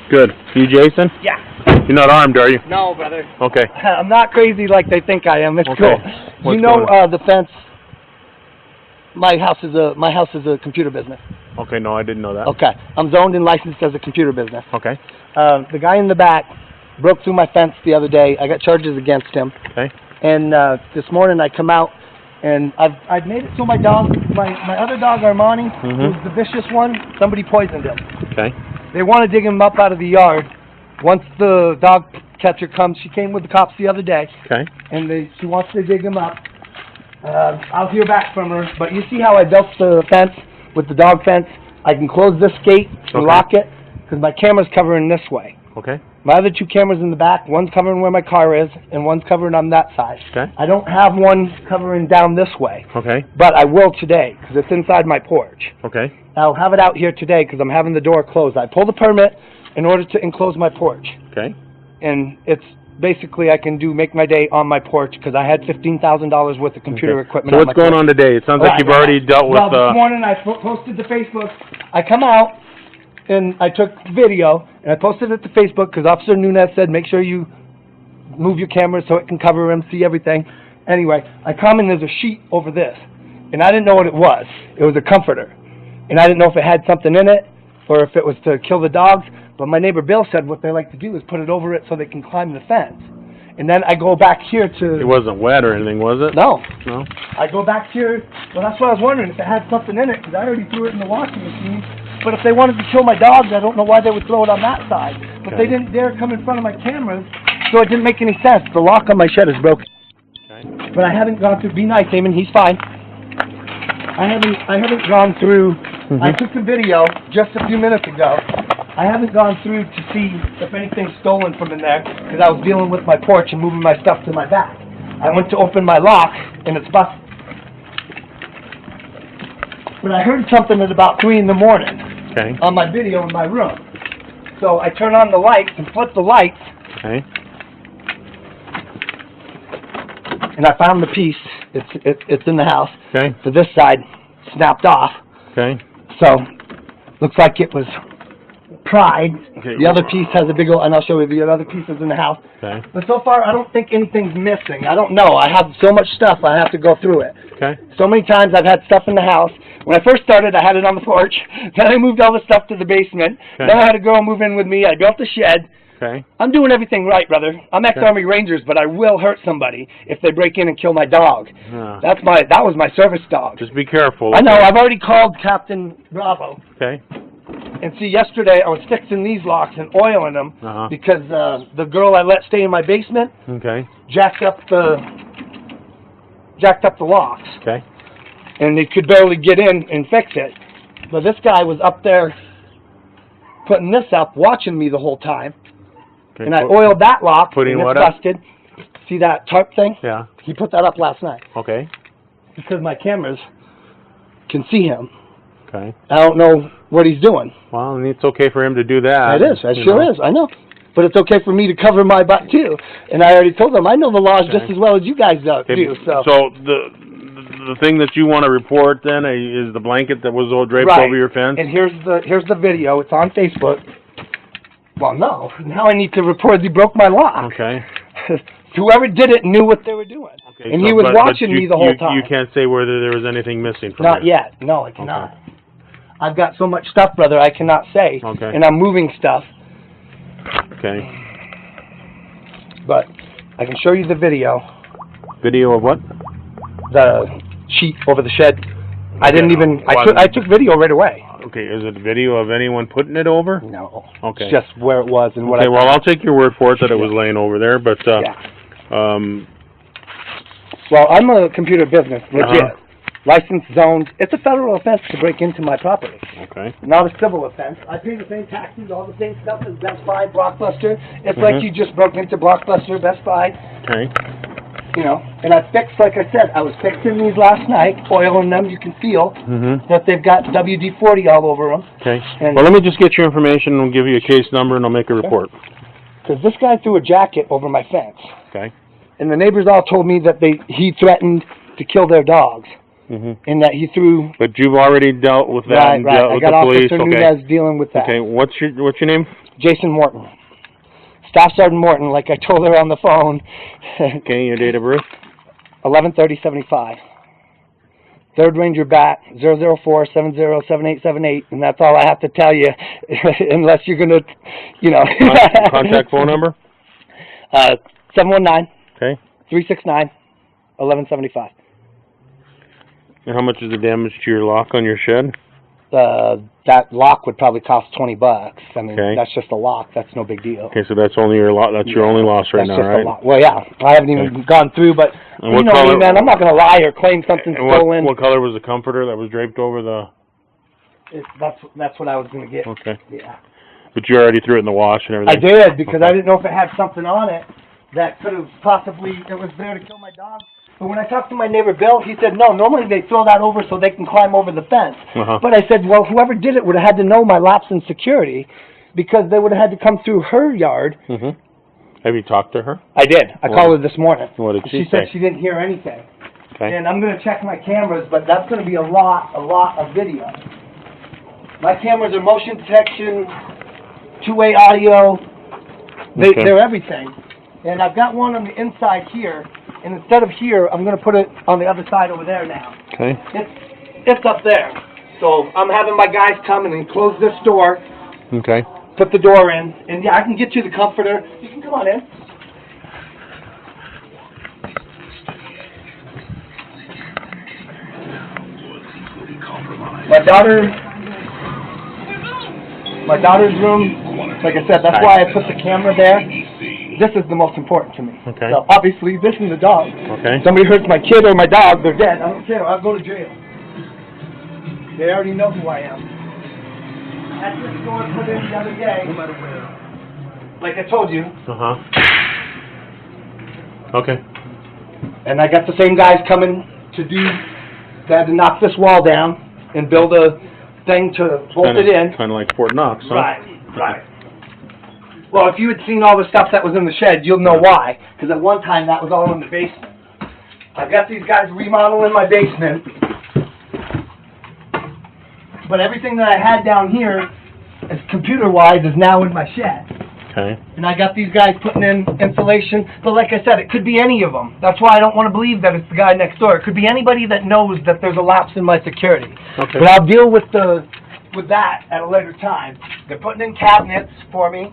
Good. You Jason? Yeah. You're not armed, are you? No, brother. Okay. I'm not crazy like they think I am. It's Okay. cool. What's You know going on? the fence. My house is a computer business. Okay, no, I didn't know that. Okay. I'm zoned and licensed as a computer business. Okay. The guy in the back broke through my fence the other day. I got charges against him. Okay. And this morning I come out and I've made it so my dog, my other dog Armani, who's the vicious one, somebody poisoned him. Okay. They want to dig him up out of the yard. Once the dog catcher comes, she came with the cops the other day. Okay. And she wants to dig him up. I'll hear back from her. But you see how I built the fence with the dog fence? I can close this gate and lock it because my camera's covering this way. Okay. My other two cameras in the back, one's covering where my car is, and one's covering on that side. Okay. I don't have one covering down this way, Okay. but I will today because it's inside my porch. Okay. I'll have it out here today because I'm having the door closed. I pulled the permit in order to enclose my porch, Okay. and it's basically I can make my day on my porch because I had $15,000 worth of computer equipment. So what's going on today? It sounds like you've already dealt with. Well, this morning I posted to Facebook. I come out and I took video and I posted it to Facebook because Officer Nunez said make sure you move your camera so it can cover him, see everything. Anyway, I come and there's a sheet over this, and I didn't know what it was. It was a comforter, and I didn't know if it had something in it or if it was to kill the dogs. But my neighbor Bill said what they like to do is put it over it so they can climb the fence. And then I go back here to... It wasn't wet or anything, was it? No. No? I go back here... Well, that's what I was wondering, if it had something in it, because I already threw it in the washing machine. But if they wanted to kill my dogs, I don't know why they would throw it on that side. But they didn't dare come in front of my cameras, so it didn't make any sense. The lock on my shed is broken. Okay. But I haven't gone through... Be nice, Damon, he's fine. I haven't gone through... I took the video just a few minutes ago. I haven't gone through to see if anything's stolen from in there because I was dealing with my porch and moving my stuff to my back. I went to open my lock and it's busted. But I heard something at about 3 in the morning on my video in my room. So I turn on the lights and flip the lights. Okay. And I found the piece. It's in the house. Okay. So this side snapped off. Okay. So looks like it was pried. Okay. The other piece has a big old, and I'll show you the other pieces in the house. Okay. But so far, I don't think anything's missing. I don't know. I have so much stuff, I have to go through it. Okay. So many times I've had stuff in the house. When I first started, I had it on the porch. Then I moved all the stuff to the basement. Okay. Then I had a girl move in with me. I built a shed. Okay. I'm doing everything right, brother. I'm ex-Army Rangers, but I will hurt somebody if they break in and kill my dog. That was my service dog. Just be careful. I know. I've already called Captain Bravo. Okay. And see, yesterday I was fixing these locks and oiling them because the girl I let stay in my basement jacked up the locks. Okay. And they could barely get in and fix it. But this guy was up there putting this up, watching me the whole time. Okay. And I oiled that lock. Putting and it's what up? busted. See that tarp thing? Yeah. He put that up last night. Okay. Because my cameras can see him. Okay. I don't know what he's doing. Well, and it's okay for him to do that. It is. It sure is. I know. But it's okay for me to cover my butt, too. And I already told them I know the laws just as well as you guys do. So the thing that you want to report, then, is the blanket that was all draped over your fence? And here's the video. It's on Facebook. Well, no. Now I need to report he broke my lock. Okay. Whoever did it knew what they were doing. Okay, and he was watching me the whole time. You can't say whether there was anything missing from Not yet. No, I cannot. Okay. I've got so much stuff, brother, I cannot say. Okay. And I'm moving stuff. Okay. But I can show you the video. Video of what? The sheet over the shed. I didn't even... I took video right away. Okay, is it a video of anyone putting it over? No. Okay. It's just where it was and what Okay, well, I'll take your word for it that it was laying over there, but... Well, I'm a computer business, legit. Licensed, zoned. It's a federal offense to break into my property. Okay. Not a civil offense. I pay the same taxes, all the same stuff as Best Buy, Blockbuster. It's like you just broke into Blockbuster, Best Buy. Okay. You know, and I fixed, like I said, I was fixing these last night, oiling them. You can feel that they've got WD-40 all over them. Okay. Well, let me just get your information and we'll give you a case number and I'll make a report. Because this guy threw a jacket over my fence. Okay. And the neighbors all told me that he threatened to kill their dogs. And that he threw... But you've already dealt with that and dealt with the police. I got Officer Nunez dealing with that. Okay, what's your name? Jason Morton. Staff Sergeant Morton, like I told her on the phone. Okay, your date of birth? 11/30/75. 3rd Ranger Bat, 004-707878, and that's all I have to tell you, unless you're going to, you know. Contact phone number? 719. Okay. 369-1175. And how much is the damage to your lock on your shed? That lock would probably cost $20. I mean, Okay. that's just a lock. That's no big deal. Okay, so that's only your that's your only loss right That's now, just right? a lock. Well, yeah, I haven't even gone through, but And you what know me, color- man. I'm not going to lie or claim something And stolen. what color was the comforter that was draped over the? That's what I was going to get. Okay, Yeah. but you already threw it in the wash and I everything. did, because I Okay. didn't know if it had something on it that could have possibly, it was there to kill my dog. But when I talked to my neighbor Bill, he said, no, normally they throw that over so they can climb over the fence. Uh-huh. But I said, well, whoever did it would have had to know my lapse in security, because they would have had to come through her yard. Mhm. Have you talked to her? I did. I called her this morning. What did she said say? she didn't hear anything. Okay. And I'm going to check my cameras, but that's going to be a lot of video. My cameras are motion detection, two-way audio. Okay. They're everything. And I've got one on the inside here, and instead of here, I'm going to put it on the other side over there now. Okay. It's up there. So I'm having my guys come and close this door, Okay. put the door in, and yeah, I can get you the comforter. You can come on in. My daughter's room, like I said, that's why I put the camera there. This is the most important to me. Okay. So obviously, this is the dog. Okay. Somebody hurts my kid or my dog, they're dead. I don't care. I'll go to jail. They already know who I am. I had this door put in the other day. Like I told you. Uh-huh. Okay. And I got the same guys coming to do, they had to knock this wall down and build a thing to bolt it in. Kind of like Fort Knox, huh? Right. Well, if you had seen all the stuff that was in the shed, you'll know why. Because at one time, that was all in the basement. I've got these guys remodeling my basement. But everything that I had down here, is computer-wise, is now in my shed. Okay. And I got these guys putting in insulation. But like I said, it could be any of them. That's why I don't want to believe that it's the guy next door. It could be anybody that knows that there's a lapse in my security. Okay. But I'll deal with that at a later time. They're putting in cabinets for me,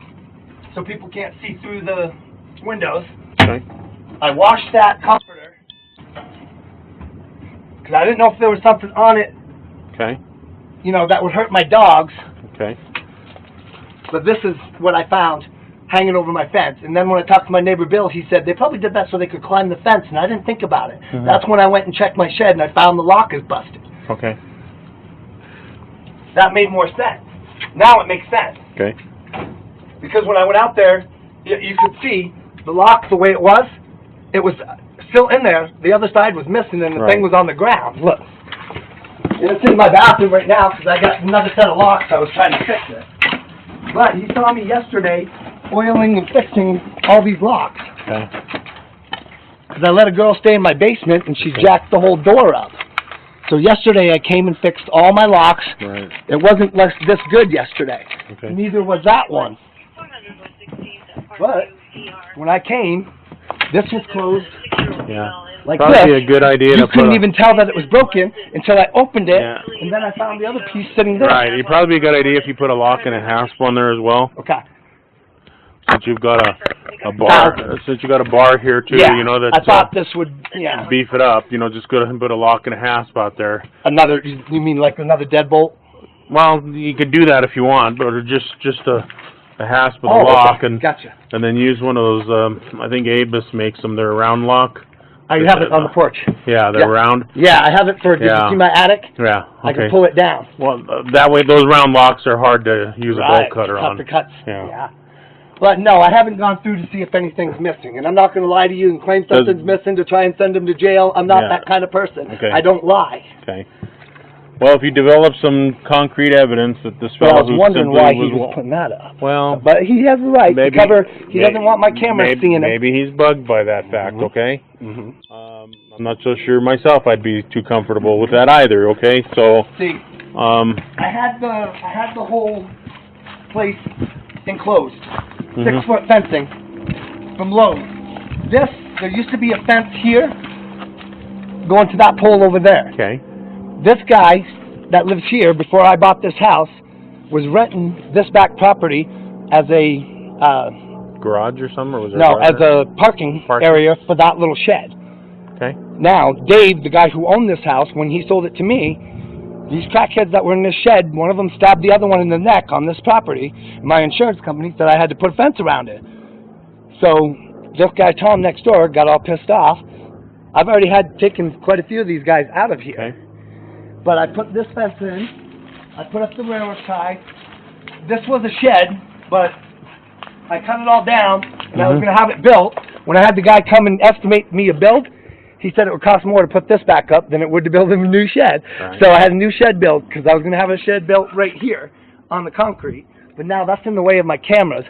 so people can't see through the windows. Okay. I washed that comforter, because I didn't know if there was something on it, Okay. you know, that would hurt my dogs. Okay. But this is what I found hanging over my fence. And then when I talked to my neighbor Bill, he said they probably did that so they could climb the fence, and I didn't think about it. Mhm. That's when I went and checked my shed, and I found the lock is busted. Okay. That made more sense. Now it makes sense. Okay. Because when I went out there, you could see the lock the way it was still in there. The other side was missing, and the Right. thing was on the ground. Look. And it's in my bathroom right now because I got another set of locks. I was trying to fix it. But he saw me yesterday oiling and fixing all these locks. Okay. Because I let a girl stay in my basement, and she jacked the whole door up. So yesterday I came and fixed all my locks. Right. It wasn't this good yesterday. Okay. Neither was that one. But when I came, this was closed Yeah. like Probably this. a good idea You to put couldn't a- even tell that it was broken until I opened it, Yeah. and then I found the other piece sitting there. Right. It'd probably be a good idea if you put a lock and a hasp on there as well. Okay. Since you've got a bar, since you got a bar here too, Yeah, you know that. I thought this would, yeah. Beef it up, you know, just go ahead and put a lock and a hasp out there. Another, you mean like another deadbolt? Well, you could do that if you want, but just a hasp with a Oh, lock, okay. and Gotcha. and then use one of those. I think Abus makes them. They're a round lock. I have it on the porch. Yeah, they're Yeah. round. Yeah, I have it for, did Yeah. you see my attic? Yeah. I can Okay. pull it down. Well, that way those round locks are hard to use a bolt cutter cut on. the cuts. Yeah. But no, I haven't gone through to see if anything's missing. And I'm not going to lie to you and claim something's missing to try and send them to jail. I'm not Yeah. that kind of person. Okay. I don't lie. Okay. Well, if you develop some concrete evidence that this So I fellow was who wondering simply why he was was putting that up. well, But he has the right maybe to cover. He doesn't want my camera maybe, seeing it. Maybe he's bugged by that fact. Okay. Mm-hmm. I'm not so sure myself. I'd be too comfortable with that either. Okay. So, See, um, I had the whole place enclosed. Mhm. 6-foot fencing from Lowe's. There used to be a fence here going to that pole over there. Okay. This guy that lives here, before I bought this house, was renting this back property as a, Garage or something, or was there no, a garage as there? a parking Parking. area for that little shed. Okay. Now, Dave, the guy who owned this house, when he sold it to me, these crackheads that were in this shed, one of them stabbed the other one in the neck on this property. My insurance company said I had to put a fence around it. So, this guy Tom next door got all pissed off. I've already taken quite a few of these guys out of here. Okay. But I put this fence in, I put up the railroad tie. This was a shed, but I cut it all down, and I was going to have it built. When I had the guy come and estimate me a build, he said it would cost more to put this back up than it would to build him a new shed. Right. So I had a new shed built, because I was going to have a shed built right here on the concrete. But now that's in the way of my cameras.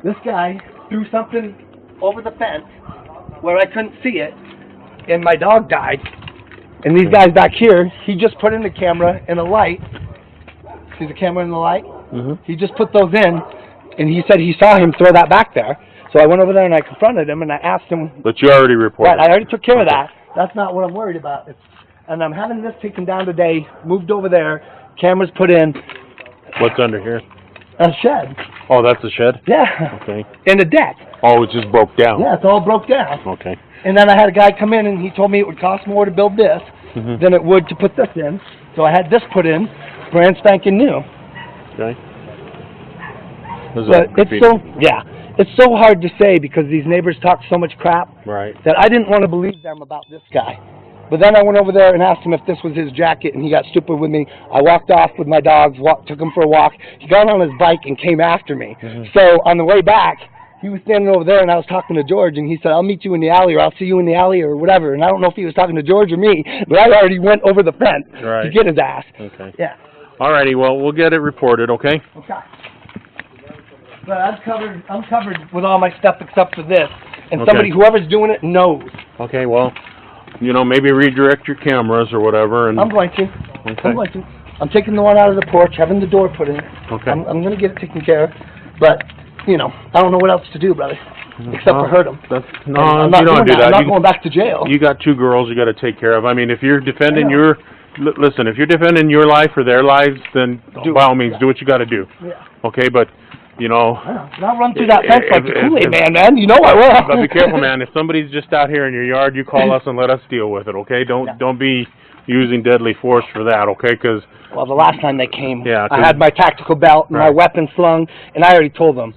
This guy threw something over the fence where I couldn't see it, and my dog died. And these guys back here, he just put in the camera and a light. See the camera and the light? Mm-hmm. He just put those in, and he said he saw him throw that back there. So I went over there and I confronted him, and I asked him. But you already reported. Right, I already took care of that. That's not what I'm worried about. And I'm having this taken down today, moved over there, cameras put in. What's under here? A shed. Oh, that's a shed? Yeah. Okay. And a deck. Oh, it just broke down? Yeah, it's all broke down. Okay. And then I had a guy come in, and he told me it would cost more to build this than it would to put this in. So I had this put in, brand spanking new. Okay. But it's so hard to say because these neighbors talk so much crap Right. that I didn't want to believe them about this guy. But then I went over there and asked him if this was his jacket, and he got stupid with me. I walked off with my dogs, took him for a walk. He got on his bike and came after me. So on the way back, he was standing over there, and I was talking to George, and he said, I'll meet you in the alley, or I'll see you in the alley, or whatever. And I don't know if he was talking to George or me, but I already went over the fence to get his ass. Okay. Yeah. Alrighty, well, we'll get it reported, okay? Okay. But I'm covered with all my stuff except for this. And somebody, whoever's doing it, knows. Okay, well, you know, maybe redirect your cameras or whatever. And I'm going to. Okay. I'm going to. I'm taking the one out of the porch, having the door put in. Okay. I'm going to get it taken care of. But, you know, I don't know what else to do, brother. Except for hurt him. No, I'm not you don't do that. I'm not going back to jail. You got two girls you got to take care of. I mean, if you're defending listen, if you're defending your life or their lives, then by all means, do what you got to do. Yeah. Okay, but, you know. I'll run through that fence like the Kool-Aid man. You know I will. But be careful, man. If somebody's just out here in your yard, you call us and let us deal with it, okay? Don't be using deadly force for that, okay? Because well, the last time they came, I had my tactical belt and my weapon slung, and I already told them,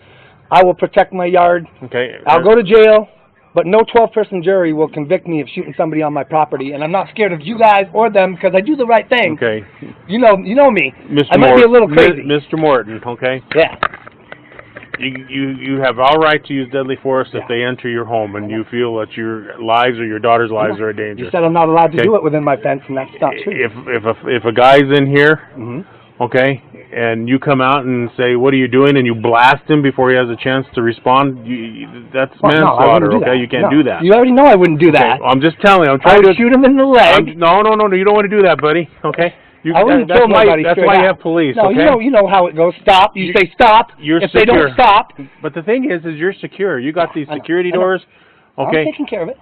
I will protect my yard. Okay. I'll go to jail, but no 12-person jury will convict me of shooting somebody on my property, and I'm not scared of you guys or them because I do the right thing. Okay. You know me. Mr. I might be a little crazy. Mr. Morton, okay? Yeah. You have all right to use deadly force if they enter your home and you feel that your lives or your daughter's lives are in danger. You said I'm not allowed to do it within my fence, and that's not true. If a guy's in here, okay, and you come out and say, "What are you doing?" and you blast him before he has a chance to respond, that's manslaughter. Okay, you can't do that. You already know I wouldn't do that. I'm just telling you. I'm I trying would shoot him in the leg. No, you don't want to do that, buddy. Okay. I wouldn't kill nobody. That's why you have police. No, okay? you know how it goes. Stop. You say stop. You're if secure. they don't stop. But the thing is you're secure. You got these security doors. Okay. I'm taking care of it.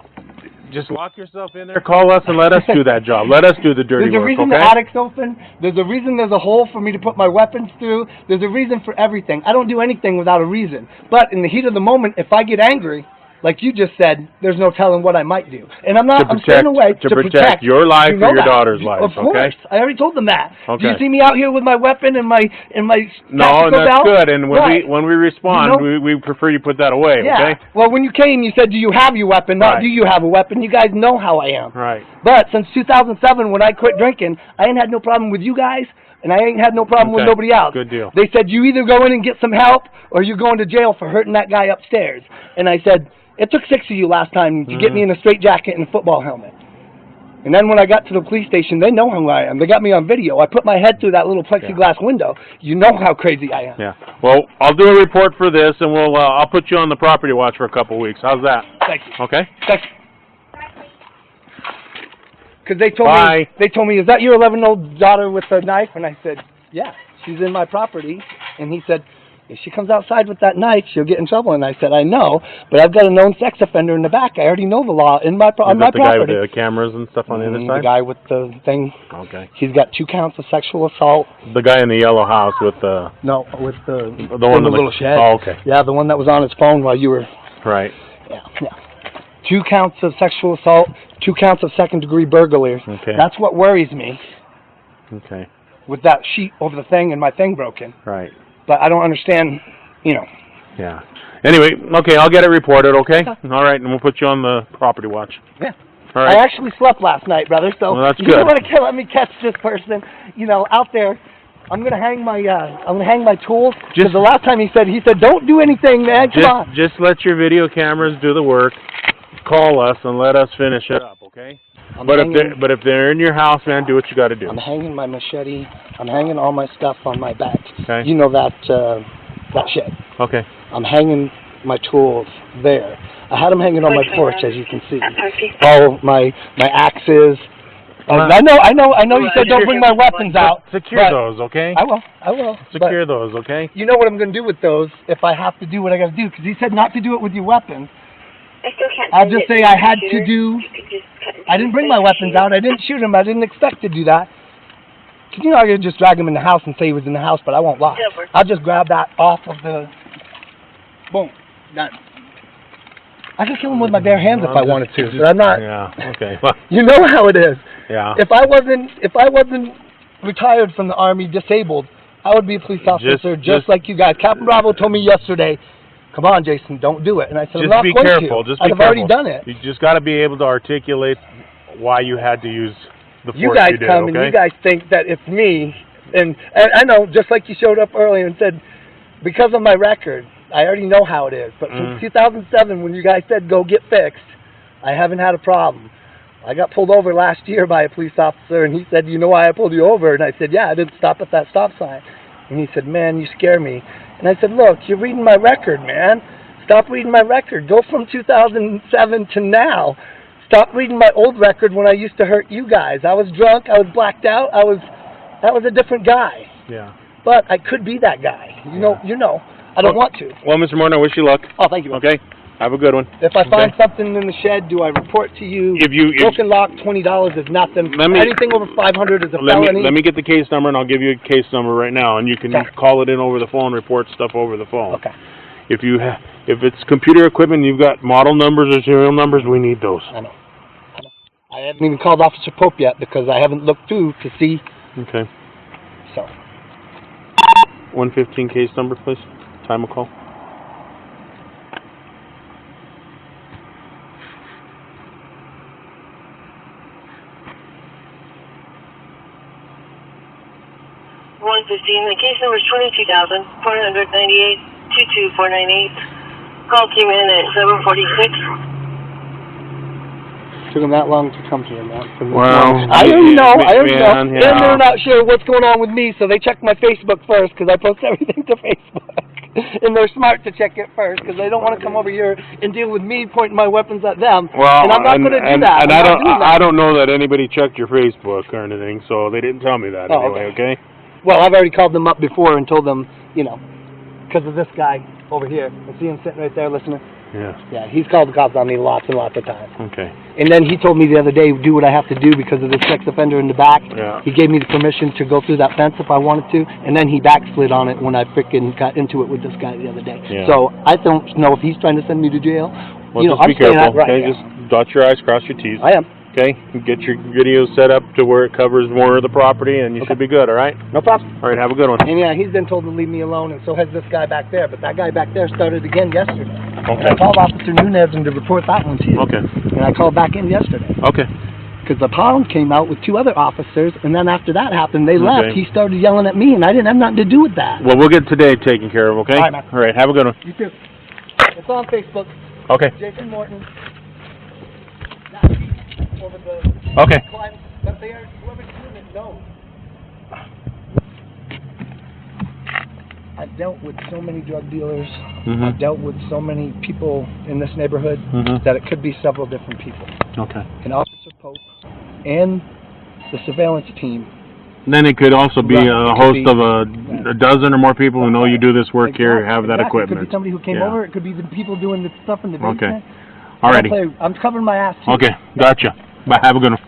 Just lock yourself in there. Call us and let us do that job. Let us do the dirty work. There's a reason the attic's open. There's a reason there's a hole for me to put my weapons through. There's a reason for everything. I don't do anything without a reason. But in the heat of the moment, if I get angry, like you just said, there's no telling what I might do. And I'm staying away to protect your life or your daughter's life. Of course. Okay? I already told them that. Okay. Do you see me out here with my weapon and my No, and that's belt? good. And when we respond, we prefer you put that away, okay? Well, when you came, you said, do you have your weapon? Not do you have a weapon? You guys know how I am. Right. But since 2007, when I quit drinking, I ain't had no problem with you guys, and I ain't had no problem with nobody else. Good deal. They said, you either go in and get some help, or you're going to jail for hurting that guy upstairs. And I said, it took 6 of you last time to get me in a straitjacket and a football helmet. And then when I got to the police station, they know who I am. They got me on video. I put my head through that little plexiglass window. You know how crazy I am. Yeah. Well, I'll do a report for this, and I'll put you on the property watch for a couple of weeks. How's that? Thank you. Okay. Thank you. Because they told me, is that your 11-year-old daughter with a knife? And I said, yeah, she's in my property. And he said, if she comes outside with that knife, she'll get in trouble. And I said, I know, but I've got a known sex offender in the back. I already know the law on my property. The guy with the cameras and stuff on the other side? The guy with the thing. Okay. He's got 2 counts of sexual assault. The guy in the yellow house with the... No, with the one in the little shed. Oh, okay. Yeah, the one that was on his phone while you were... Right. Yeah. 2 counts of sexual assault, 2 counts of second-degree burglary. Okay. That's what worries me. Okay. With that sheet over the thing and my thing broken. Right. But I don't understand, you know. Yeah. Anyway, okay, I'll get it reported, okay? All right, and we'll put you on the property watch. Yeah. All right. I actually slept last night, brother, so well, that's you good. don't want to let me catch this person, you know, out there. I'm gonna hang my tools. Because the last time he said, don't do anything, man. Come on. Just let your video cameras do the work. Call us and let us finish it up, okay? But if they're in your house, man, do what you got to do. I'm hanging my machete. I'm hanging all my stuff on my back. Okay. You know that shed. Okay. I'm hanging my tools there. I had them hanging on my porch, as you can see. All my axes. I know. You said don't bring my weapons out. Secure those, okay? I will. Secure those, okay? You know what I'm going to do with those if I have to do what I got to do? Because he said not to do it with your weapons. I'll just say I had to do. I didn't bring my weapons out. I didn't shoot him. I didn't expect to do that. Because, you know, I could just drag him in the house and say he was in the house, but I won't lie. I'll just grab that off of the... Boom. Done. I could kill him with my bare hands if I wanted to, but I'm not... Yeah, okay. You know how it is. Yeah. If I wasn't retired from the Army, disabled, I would be a police officer just like you guys. Captain Bravo told me yesterday, come on, Jason, don't do it. And I said, I'm not going to. Just be careful. I've already done it. You just got to be able to articulate why you had to use the force you guys you did, come okay? and you guys think that it's me. And I know, just like you showed up earlier and said, because of my record, I already know how it is. But since 2007, when you guys said go get fixed, I haven't had a problem. I got pulled over last year by a police officer, and he said, you know why I pulled you over? And I said, yeah, I didn't stop at that stop sign. And he said, man, you scare me. And I said, look, you're reading my record, man. Stop reading my record. Go from 2007 to now. Stop reading my old record when I used to hurt you guys. I was drunk. I was blacked out. That was a different guy. Yeah. But I could be that guy. You know. I don't want to. Well, Mr. Morton, I wish you luck. Oh, thank you. Okay. Have a good one. If I find something in the shed, do I report to you? Broken lock, $20 is nothing. Anything over $500 is a felony. Let me get the case number, and I'll give you a case number right now, and you can call it in over the phone, report stuff over the phone. Okay. If it's computer equipment, you've got model numbers or serial numbers, we need those. I know. I haven't even called Officer Pope yet because I haven't looked through to see. Okay. So. 115 case number, please. Time of call. The case number is 22,498-22498. Call came in at 7:46. Took them that long to come here, man. Wow. I already know. Yeah. And they're not sure what's going on with me, so they check my Facebook first because I post everything to Facebook. And they're smart to check it first because they don't want to come over here and deal with me pointing my weapons at them. Well, and I'm not going to do that. And I don't know that anybody checked your Facebook or anything, so they didn't tell me that anyway. Okay. Well, I've already called them up before and told them, you know, because of this guy over here. I see him sitting right there listening. Yeah. Yeah, he's called the cops on me lots and lots of times. Okay. And then he told me the other day, do what I have to do because of this sex offender in the back. Yeah. He gave me the permission to go through that fence if I wanted to, and then he backslid on it when I freaking got into it with this guy the other day. Yeah. So I don't know if he's trying to send me to jail. Well, you know, just be careful. Right, okay, yeah. Just dot your I's, cross your T's. I am. Okay, get your video set up to where it covers more of the property, and you should be good. All right. No problem. All right. Have a good one. And yeah, he's been told to leave me alone, and so has this guy back there. But that guy back there started again yesterday. Okay. And I called Officer Nunez and to report that one to you. Okay. And I called back in yesterday. Okay. Because the pound came out with 2 other officers, and then after that happened, they left. He started yelling at me, and I didn't have nothing to do with that. Well, we'll get today taken care of. Okay. All right, man. All right. Have a good one. You too. It's on Facebook. Okay. Jason Morton. Over the Okay. but they are, whoever's doing it knows. I've dealt with so many drug dealers. I've dealt with so many people in this neighborhood that it could be several different people. Okay. And Officer Pope and the surveillance team. Then it could also be a host of a dozen or more people who know you do this work here have that equipment. It could be somebody who came Yeah. over. It could be the people doing the stuff in the basement. Okay. Alrighty. I'm covering my ass too. Okay, gotcha. Bye. Have a good one.